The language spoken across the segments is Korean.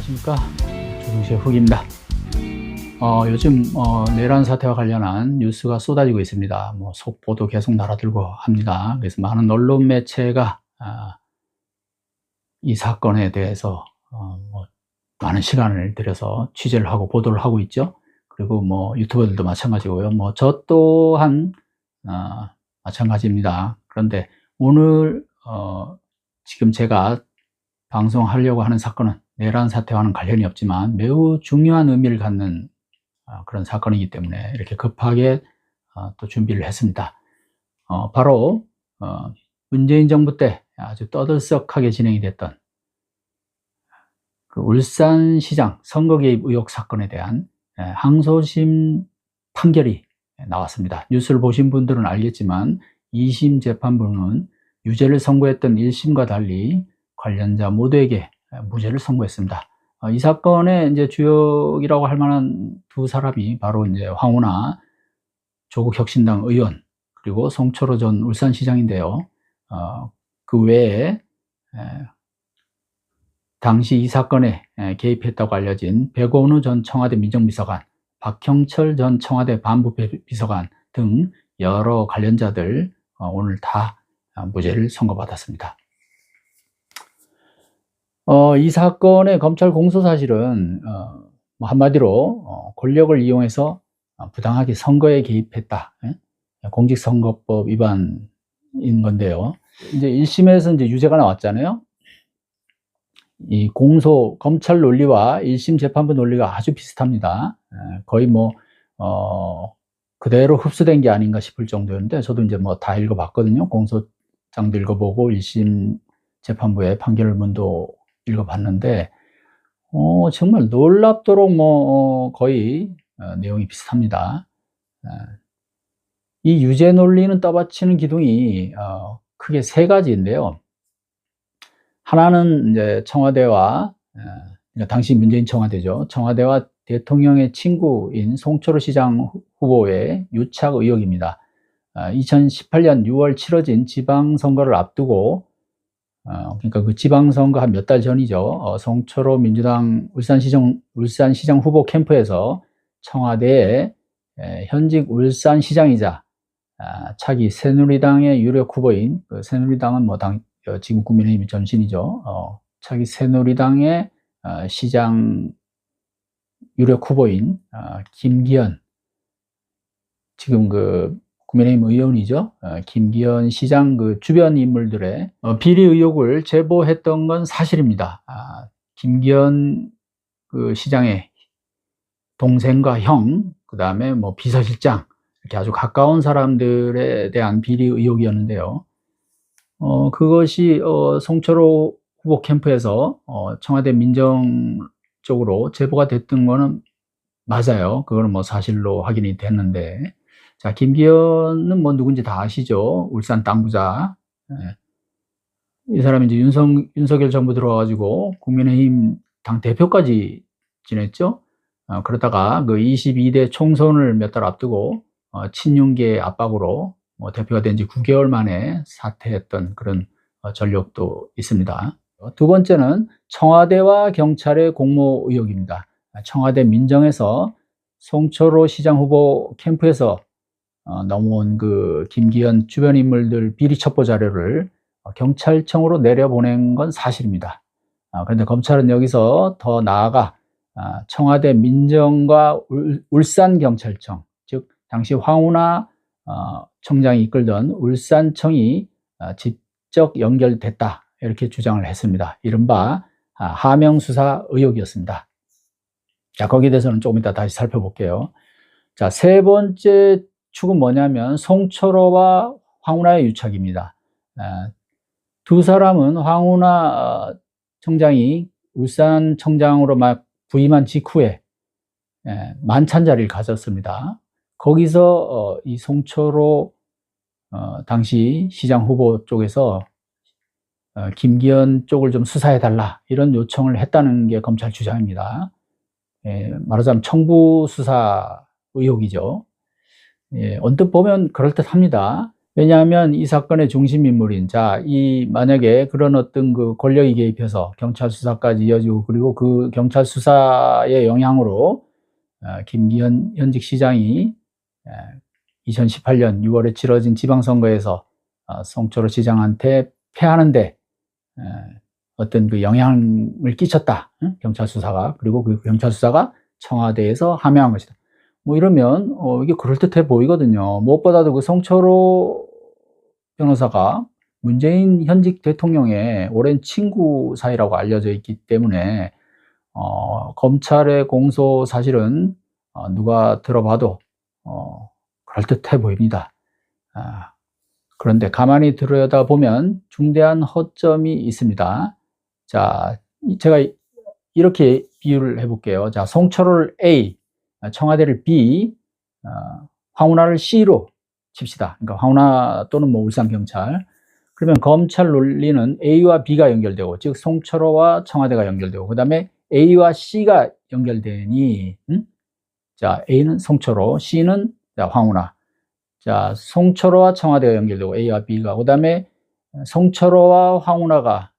안녕하십니까. 조동시의 후기입니다. 요즘 내란 사태와 관련한 뉴스가 쏟아지고 있습니다. 속보도 계속 날아들고 합니다. 그래서 많은 언론 매체가 이 사건에 대해서 많은 시간을 들여서 취재를 하고 보도를 하고 있죠. 그리고 유튜버들도 마찬가지고요. 저 또한 마찬가지입니다. 그런데 오늘 지금 제가 방송하려고 하는 사건은 내란 사태와는 관련이 없지만 매우 중요한 의미를 갖는 그런 사건이기 때문에 이렇게 급하게 또 준비를 했습니다. 바로 문재인 정부 때 아주 떠들썩하게 진행이 됐던 그 울산시장 선거 개입 의혹 사건에 대한 항소심 판결이 나왔습니다. 뉴스를 보신 분들은 알겠지만 2심 재판부는 유죄를 선고했던 1심과 달리 관련자 모두에게 무죄를 선고했습니다. 이 사건의 이제 주역이라고 할 만한 두 사람이 바로 이제 황운하 조국혁신당 의원 그리고 송철호 전 울산시장인데요. 그 외에 당시 이 사건에 개입했다고 알려진 백원우 전 청와대 민정비서관, 박형철 전 청와대 반부비서관 등 여러 관련자들 오늘 다 무죄를 선고받았습니다. 이 사건의 검찰 공소 사실은 한마디로 권력을 이용해서 부당하게 선거에 개입했다. 공직선거법 위반인 건데요. 이제 1심에서 이제 유죄가 나왔잖아요. 이 공소 검찰 논리와 1심 재판부 논리가 아주 비슷합니다. 거의 그대로 흡수된 게 아닌가 싶을 정도였는데 저도 이제 다 읽어봤거든요. 공소장도 읽어보고 1심 재판부의 판결문도 읽어봤는데 정말 놀랍도록 거의 내용이 비슷합니다. 이 유죄 논리는 떠받치는 기둥이 크게 세 가지인데요. 하나는 이제 청와대와 당시 문재인 청와대죠. 청와대와 대통령의 친구인 송철호 시장 후보의 유착 의혹입니다. 2018년 6월 치러진 지방선거를 앞두고 그러니까 그 지방선거 한 몇 달 전이죠. 송철호 민주당 울산시장 후보 캠프에서 청와대의 현직 울산시장이자 차기 새누리당의 유력 후보인 새누리당은 지금 국민의힘 전신이죠. 차기 새누리당의 시장 유력 후보인 김기현 지금 그 국민의힘 의원이죠. 김기현 시장 그 주변 인물들의 비리 의혹을 제보했던 건 사실입니다. 김기현 그 시장의 동생과 형, 그 다음에 비서실장 이렇게 아주 가까운 사람들에 대한 비리 의혹이었는데요. 그것이 송철호 후보 캠프에서 청와대 민정 쪽으로 제보가 됐던 거는 맞아요. 그거는 사실로 확인이 됐는데, 자, 김기현은 누군지 다 아시죠? 울산 땅 부자. 이 사람이 이제 윤석열 정부 들어와가지고 국민의힘 당 대표까지 지냈죠. 그러다가 그 22대 총선을 몇 달 앞두고 친윤계 압박으로 대표가 된 지 9개월 만에 사퇴했던 그런 전력도 있습니다. 두 번째는 청와대와 경찰의 공모 의혹입니다. 청와대 민정에서 송철호 시장 후보 캠프에서 넘어온 그 김기현 주변 인물들 비리 첩보 자료를 경찰청으로 내려보낸 건 사실입니다. 그런데 검찰은 여기서 더 나아가 청와대 민정과 울산경찰청, 즉 당시 황운하 청장이 이끌던 울산청이 직접 연결됐다 이렇게 주장을 했습니다. 이른바 하명수사 의혹이었습니다. 자, 거기에 대해서는 조금 이따 다시 살펴볼게요. 자, 세 번째 축은 뭐냐면 송철호와 황운하의 유착입니다. 두 사람은 황운하 청장이 울산 청장으로 막 부임한 직후에 만찬 자리를 가졌습니다. 거기서 이 송철호 당시 시장 후보 쪽에서 김기현 쪽을 좀 수사해달라 이런 요청을 했다는 게 검찰 주장입니다. 말하자면 청부 수사 의혹이죠. 언뜻 보면 그럴듯합니다. 왜냐하면 이 사건의 중심 인물인 만약에 그런 어떤 그 권력이 개입해서 경찰 수사까지 이어지고, 그리고 그 경찰 수사의 영향으로 김기현 현직 시장이 2018년 6월에 치러진 지방선거에서 송철호 시장한테 패하는데 어떤 그 영향을 끼쳤다, 경찰 수사가. 그리고 그 경찰 수사가 청와대에서 함양한 것이다. 뭐 이러면 이게 그럴듯해 보이거든요. 무엇보다도 그 송철호 변호사가 문재인 현직 대통령의 오랜 친구 사이라고 알려져 있기 때문에 검찰의 공소 사실은 누가 들어봐도 그럴듯해 보입니다. 그런데 가만히 들여다보면 중대한 허점이 있습니다. 자, 제가 이렇게 비유를 해볼게요. 자, 송철호를 A, 청와대를 B, 황운하를 C로 칩시다. 그러니까 황운하 또는 뭐 울산경찰. 그러면 검찰 논리는 A와 B가 연결되고, 즉 송철호와 청와대가 연결되고, 그 다음에 A와 C가 연결되니, 자, A는 송철호, C는 황운하. 자, 송철호와 청와대가 연결되고, A와 B가. 그 다음에 송철호와 황운하가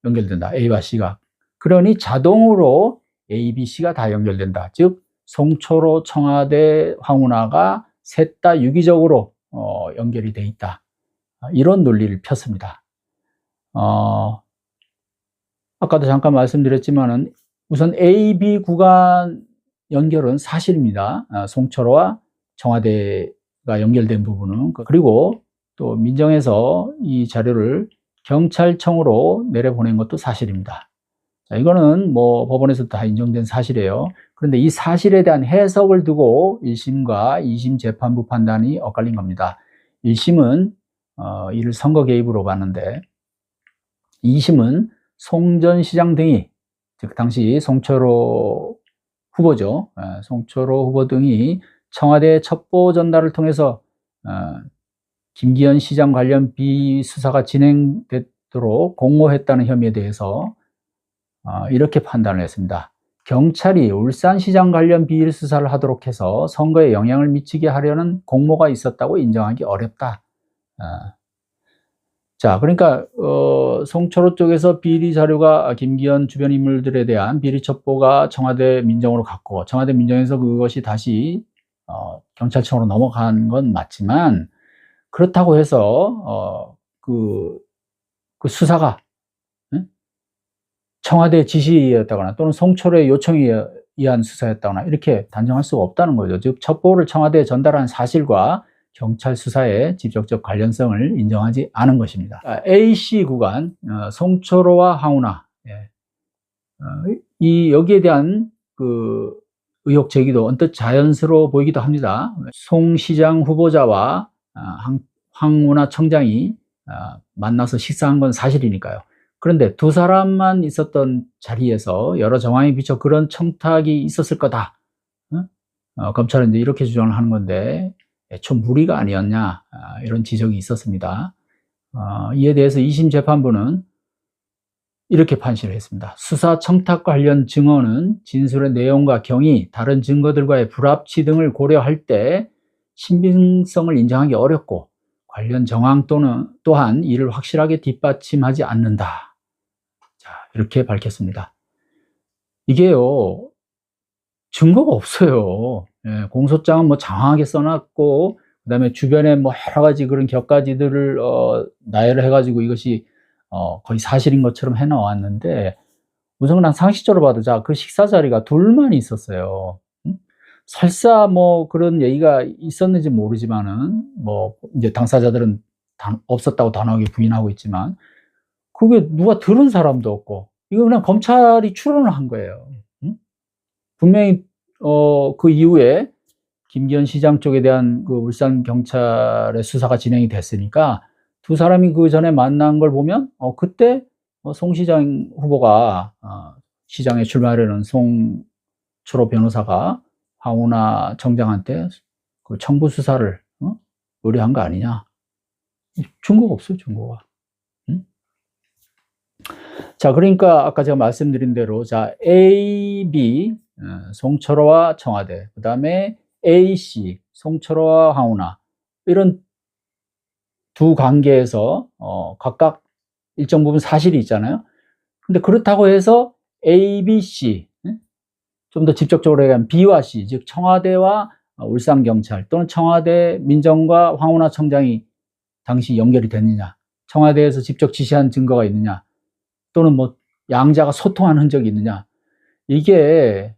연결된다. A와 C가. 그러니 자동으로 A, B, C가 다 연결된다. 즉 송철호, 청와대, 황운하가 셋 다 유기적으로 연결이 돼 있다. 이런 논리를 폈습니다. 아까도 잠깐 말씀드렸지만은 우선 A, B 구간 연결은 사실입니다. 송철호와 청와대가 연결된 부분은. 그리고 또 민정에서 이 자료를 경찰청으로 내려보낸 것도 사실입니다. 자, 이거는 뭐 법원에서 다 인정된 사실이에요. 그런데 이 사실에 대한 해석을 두고 1심과 2심 재판부 판단이 엇갈린 겁니다. 1심은 이를 선거 개입으로 봤는데, 2심은 송 전 시장 등이, 즉 당시 송철호 후보죠. 송철호 후보 등이 청와대 첩보 전달을 통해서 김기현 시장 관련 비수사가 진행되도록 공모했다는 혐의에 대해서 이렇게 판단을 했습니다. 경찰이 울산시장 관련 비리 수사를 하도록 해서 선거에 영향을 미치게 하려는 공모가 있었다고 인정하기 어렵다. 자, 그러니까 송철호 쪽에서 비리 자료가 김기현 주변 인물들에 대한 비리 첩보가 청와대 민정으로 갔고, 청와대 민정에서 그것이 다시 경찰청으로 넘어간 건 맞지만, 그렇다고 해서 그 수사가 청와대 지시였다거나 또는 송철호의 요청에 의한 수사였다거나 이렇게 단정할 수가 없다는 거죠. 즉 첩보를 청와대에 전달한 사실과 경찰 수사의 직접적 관련성을 인정하지 않은 것입니다. AC 구간, 송철호와 황운하, 여기에 대한 그 의혹 제기도 언뜻 자연스러워 보이기도 합니다. 송 시장 후보자와 황운하 청장이 만나서 식사한 건 사실이니까요. 그런데 두 사람만 있었던 자리에서 여러 정황에 비춰 그런 청탁이 있었을 거다. 검찰은 이제 이렇게 주장을 하는 건데, 애초 무리가 아니었냐, 이런 지적이 있었습니다. 이에 대해서 2심 재판부는 이렇게 판시를 했습니다. 수사 청탁 관련 증언은 진술의 내용과 경위, 다른 증거들과의 불합치 등을 고려할 때 신빙성을 인정하기 어렵고, 관련 정황 또한 이를 확실하게 뒷받침하지 않는다. 자, 이렇게 밝혔습니다. 이게요, 증거가 없어요. 공소장은 뭐 장황하게 써놨고, 그 다음에 주변에 뭐 여러 가지 그런 격가지들을 나열을 해가지고 이것이 거의 사실인 것처럼 해놓았는데, 우선 그냥 상식적으로 봐도, 자, 그 식사 자리가 둘만 있었어요. 설사 뭐 그런 얘기가 있었는지 모르지만은, 뭐 이제 당사자들은 없었다고 단호하게 부인하고 있지만, 그게 누가 들은 사람도 없고, 이거 그냥 검찰이 추론을 한 거예요. 분명히 그 이후에 김기현 시장 쪽에 대한 그 울산 경찰의 수사가 진행이 됐으니까 두 사람이 그 전에 만난 걸 보면 그때 송 시장 후보가 시장에 출마하려는 송철호 변호사가 황운하 청장한테 그 청부 수사를 의뢰한 거 아니냐. 증거가 없어요, 증거가. 자, 그러니까 아까 제가 말씀드린 대로, 자, A, B, 송철호와 청와대, 그 다음에 A, C, 송철호와 황운하, 이런 두 관계에서 각각 일정 부분 사실이 있잖아요. 근데 그렇다고 해서 A, B, C, 좀 더 직접적으로 얘기하면 B와 C, 즉 청와대와 울산경찰 또는 청와대 민정과 황운하 청장이 당시 연결이 됐느냐, 청와대에서 직접 지시한 증거가 있느냐, 또는 뭐 양자가 소통한 흔적이 있느냐, 이게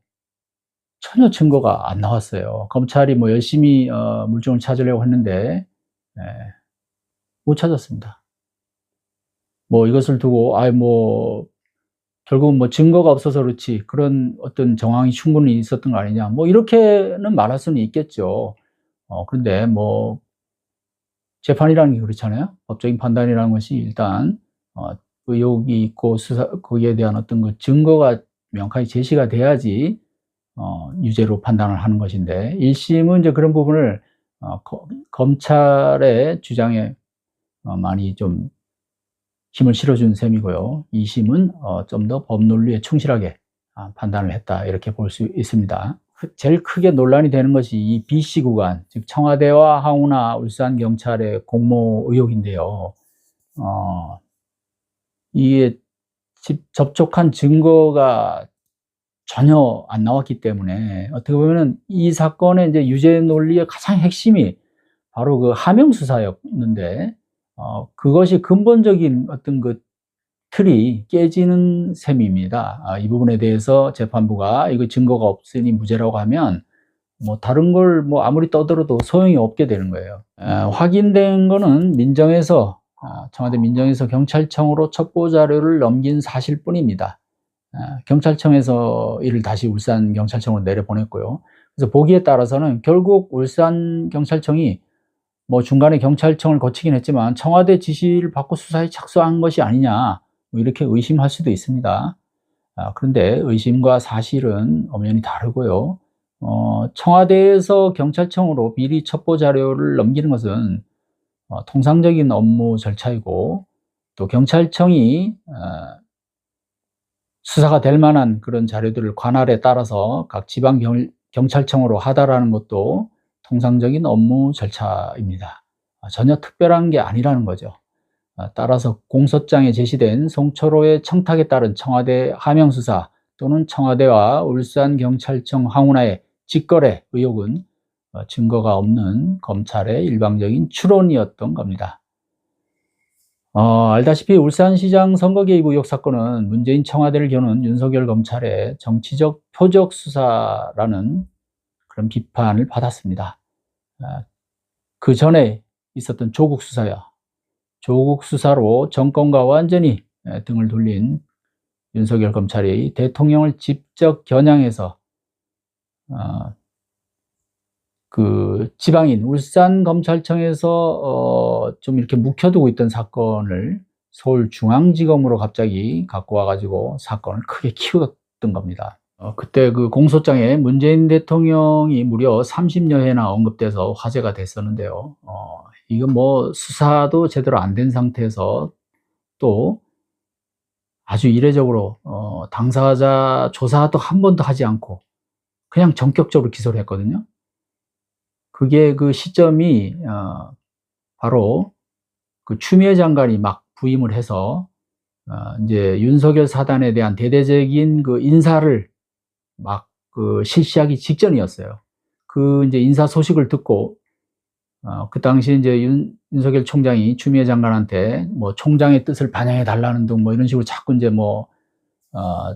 전혀 증거가 안 나왔어요. 검찰이 뭐 열심히 물증을 찾으려고 했는데 못 찾았습니다. 뭐 이것을 두고 뭐 결국은 뭐 증거가 없어서 그렇지 그런 어떤 정황이 충분히 있었던 거 아니냐, 뭐 이렇게는 말할 수는 있겠죠. 그런데 뭐 재판이라는 게 그렇잖아요. 법적인 판단이라는 것이 일단 의혹이 있고 거기에 대한 어떤 그 증거가 명확하게 제시가 돼야지 유죄로 판단을 하는 것인데, 1심은 이제 그런 부분을 검찰의 주장에 많이 좀 힘을 실어준 셈이고요. 2심은 좀 더 법 논리에 충실하게 판단을 했다, 이렇게 볼 수 있습니다. 제일 크게 논란이 되는 것이 이 B씨 구간, 즉 청와대와 황운하 울산경찰의 공모 의혹인데요. 이게 접촉한 증거가 전혀 안 나왔기 때문에 어떻게 보면은 이 사건의 이제 유죄 논리의 가장 핵심이 바로 그 하명 수사였는데, 그것이 근본적인 어떤 그 틀이 깨지는 셈입니다. 이 부분에 대해서 재판부가 이거 증거가 없으니 무죄라고 하면 뭐 다른 걸 뭐 아무리 떠들어도 소용이 없게 되는 거예요. 확인된 거는 민정에서 청와대 민정에서 경찰청으로 첩보 자료를 넘긴 사실뿐입니다. 경찰청에서 이를 다시 울산경찰청으로 내려보냈고요. 그래서 보기에 따라서는 결국 울산경찰청이 뭐 중간에 경찰청을 거치긴 했지만 청와대 지시를 받고 수사에 착수한 것이 아니냐, 뭐 이렇게 의심할 수도 있습니다. 그런데 의심과 사실은 엄연히 다르고요. 청와대에서 경찰청으로 미리 첩보 자료를 넘기는 것은 통상적인 업무 절차이고, 또 경찰청이 수사가 될 만한 그런 자료들을 관할에 따라서 각 지방 경찰청으로 하다라는 것도 통상적인 업무 절차입니다. 전혀 특별한 게 아니라는 거죠. 따라서 공소장에 제시된 송철호의 청탁에 따른 청와대 하명수사 또는 청와대와 울산경찰청 황운하의 직거래 의혹은 증거가 없는 검찰의 일방적인 추론이었던 겁니다. 알다시피 울산시장 선거 개입 의혹 사건은 문재인 청와대를 겨눈 윤석열 검찰의 정치적 표적 수사라는 그런 비판을 받았습니다. 그 전에 있었던 조국 수사야, 조국 수사로 정권과 완전히 등을 돌린 윤석열 검찰이 대통령을 직접 겨냥해서 그 지방인 울산검찰청에서 좀 이렇게 묵혀두고 있던 사건을 서울중앙지검으로 갑자기 갖고 와가지고 사건을 크게 키웠던 겁니다. 그때 그 공소장에 문재인 대통령이 무려 30여 회나 언급돼서 화제가 됐었는데요. 이건 뭐 수사도 제대로 안 된 상태에서 또 아주 이례적으로 당사자 조사도 한 번도 하지 않고 그냥 전격적으로 기소를 했거든요. 그게 그 시점이 바로 그 추미애 장관이 막 부임을 해서 이제 윤석열 사단에 대한 대대적인 그 인사를 막 그 실시하기 직전이었어요. 그 이제 인사 소식을 듣고 그 당시 이제 윤석열 총장이 추미애 장관한테 뭐 총장의 뜻을 반영해 달라는 등 뭐 이런 식으로 자꾸 이제 뭐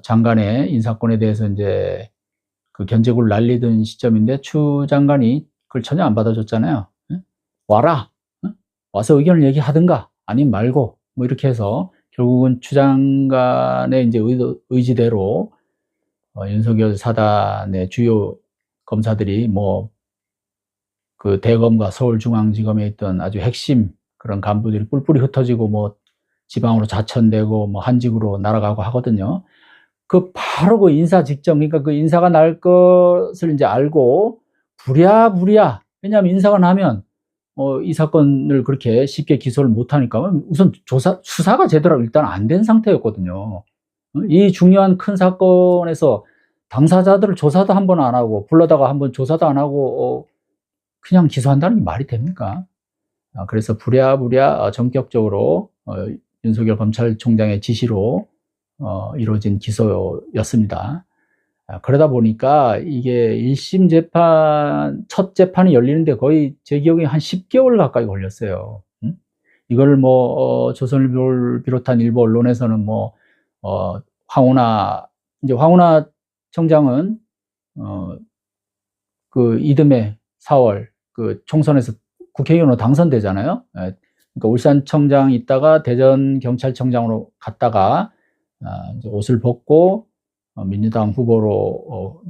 장관의 인사권에 대해서 이제 그 견제구를 날리던 시점인데, 추 장관이 그걸 전혀 안 받아줬잖아요. 와라, 와서 의견을 얘기하든가 아니면 말고, 뭐 이렇게 해서 결국은 추 장관의 이제 의지대로 윤석열 사단의 주요 검사들이 뭐 그 대검과 서울중앙지검에 있던 아주 핵심 그런 간부들이 뿔뿔이 흩어지고 뭐 지방으로 자천되고 뭐 한직으로 날아가고 하거든요. 그 바로 그 인사 직전, 그러니까 그 인사가 날 것을 이제 알고 부랴부랴, 왜냐하면 인사가 나면 이 사건을 그렇게 쉽게 기소를 못하니까 우선 수사가 제대로 일단 안 된 상태였거든요. 이 중요한 큰 사건에서 당사자들을 조사도 한 번 안 하고 불러다가 한 번 조사도 안 하고 그냥 기소한다는 게 말이 됩니까? 그래서 부랴부랴 전격적으로 윤석열 검찰총장의 지시로 이루어진 기소였습니다. 그러다 보니까 이게 1심 재판, 첫 재판이 열리는데 거의 제 기억에 한 10개월 가까이 걸렸어요. 이걸 조선일보를 비롯한 일부 언론에서는 황운하 청장은 그 이듬해 4월 그 총선에서 국회의원으로 당선되잖아요. 그러니까 울산청장 있다가 대전 경찰청장으로 갔다가 이제 옷을 벗고 민주당 후보로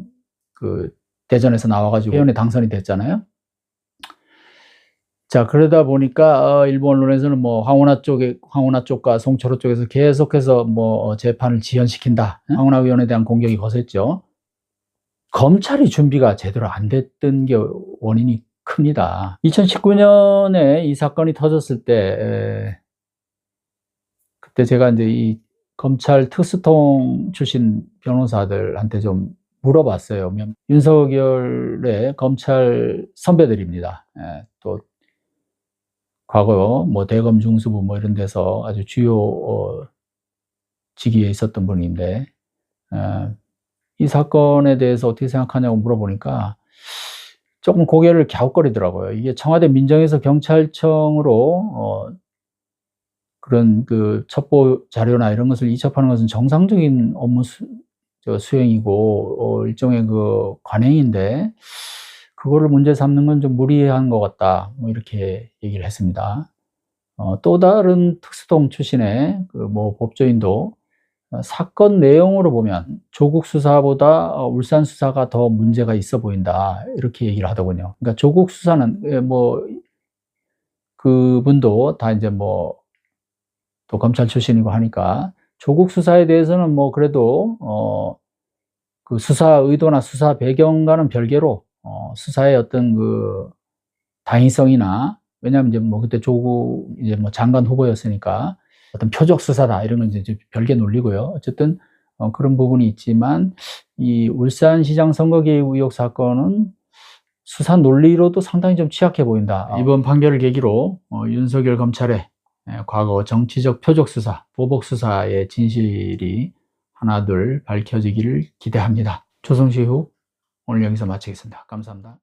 그 대전에서 나와가지고 의원에 당선이 됐잖아요. 자, 그러다 보니까 일본 언론에서는 황운하 쪽과 송철호 쪽에서 계속해서 재판을 지연시킨다. 황운하 의원에 대한 공격이 거셌죠. 검찰이 준비가 제대로 안 됐던 게 원인이 큽니다. 2019년에 이 사건이 터졌을 때 그때 제가 이제 이 검찰 특수통 출신 변호사들한테 좀 물어봤어요. 윤석열의 검찰 선배들입니다. 또 과거 대검 중수부 이런 데서 아주 주요 직위에 있었던 분인데 이 사건에 대해서 어떻게 생각하냐고 물어보니까 조금 고개를 갸웃거리더라고요. 이게 청와대 민정에서 경찰청으로 그런 그 첩보 자료나 이런 것을 이첩하는 것은 정상적인 업무 수행이고 일종의 그 관행인데 그거를 문제 삼는 건 좀 무리한 것 같다. 이렇게 얘기를 했습니다. 또 다른 특수통 출신의 그 법조인도 사건 내용으로 보면 조국 수사보다 울산 수사가 더 문제가 있어 보인다. 이렇게 얘기를 하더군요. 그러니까 조국 수사는 그분도 다 이제 또 검찰 출신이고 하니까 조국 수사에 대해서는 그래도 그 수사 의도나 수사 배경과는 별개로 수사의 어떤 그 당위성이나 왜냐하면 이제 그때 조국 이제 장관 후보였으니까 어떤 표적 수사다 이런 건 이제 별개 논리고요. 어쨌든 그런 부분이 있지만 이 울산시장 선거 개입 의혹 사건은 수사 논리로도 상당히 좀 취약해 보인다. 이번 판결을 계기로 윤석열 검찰의 과거 정치적 표적 수사, 보복 수사의 진실이 하나둘 밝혀지기를 기대합니다. 조성시 후 오늘 여기서 마치겠습니다. 감사합니다.